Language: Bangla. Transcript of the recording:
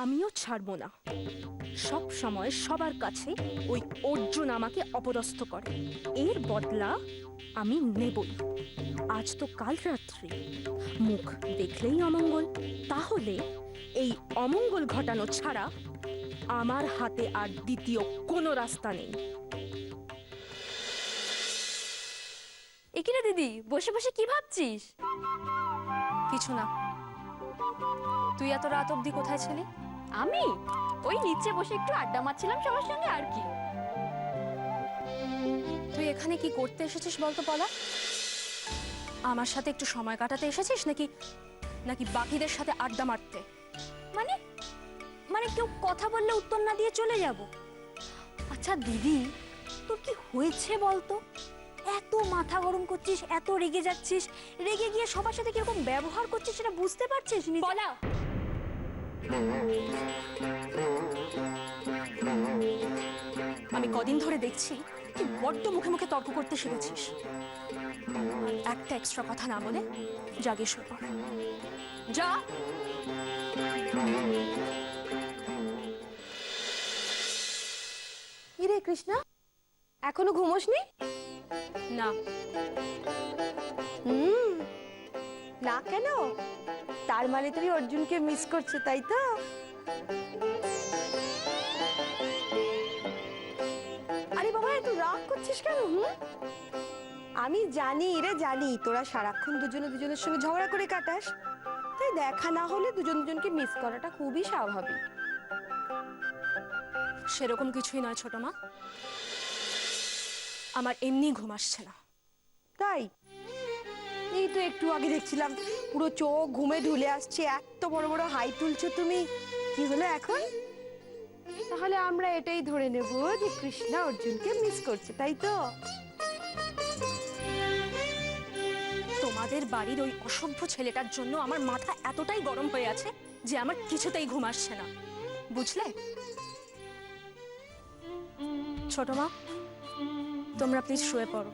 আমিও ছাড়বো না। সব সময় সবার কাছে ওই অর্জুন আমাকে অপদস্থ করে, এর বদলা আমি নেবই। আজ তো কাল রাত্রি, মুখ দেখলেই অমঙ্গল, তাহলে এই অমঙ্গল ঘটানো ছাড়া আমার হাতে আর দ্বিতীয় কোনো রাস্তা নেই। একিরে দিদি, বসে বসে কি ভাবছিস? কিছু না। তুই এত রাত অবধি কোথায় ছিলি? আমি ওই নিচে বসে একটু আড্ডা মারছিলাম সবার সঙ্গে, আর কি। তুই এখানে কি করতে এসেছিস বলতো পলা? আমার সাথে একটু সময় কাটাতে এসেছিস নাকি নাকি বাকিদের সাথে আড্ডা মারতে? মানে মানে কেউ কথা বললে উত্তর না দিয়ে চলে যাব? আচ্ছা দিদি, তোর কি হয়েছে বলতো? এত মাথা গরম করছিস, এত রেগে যাচ্ছিস, রেগে গিয়ে সবার সাথে কিরকম ব্যবহার করছিস সেটা বুঝতে পারছিস? পলা, আমি কদিন ধরে দেখছি তুই বড্ড মুখে মুখে তর্ক করতে শিখেছিস। একটা এক্সট্রা কথা না বলে জাগে শুয়ে পড়। যা। কি রে কৃষ্ণা, এখনো ঘুমোসনি? না। না কেন? তার মানে তুমি অর্জুনকে মিস করছো, তাই তো? আরে বাবা, এত রাগ করছিস কেন? আমি জানি রে, জানি তোরা সারাক্ষণ দুজনে দুজনের সঙ্গে ঝগড়া করে কাটাস, তাই দেখা না হলে দুজন দুজনকে মিস করাটা খুবই স্বাভাবিক। সেরকম কিছুই নয় ছোট মা, আমার এমনি ঘুম আসছে না। তাই? এই তো একটু আগে দেখছিলাম পুরো চোখ ঘুমে ঢুলে আসছে, এত বড় বড় হাই তুলছো তুমি, কি হলো এখন? তাহলে আমরা এটাই ধরে নেব যে কৃষ্ণা অর্জুনকে মিস করছে, তাই তো? তোমাদের বাড়ির ওই অসভ্য ছেলেটার জন্য আমার মাথা এতটাই গরম হয়ে আছে যে আমার কিছুতেই ঘুম আসছে না, বুঝলে? ছোট মা, তোমরা প্লিজ শুয়ে পড়ো।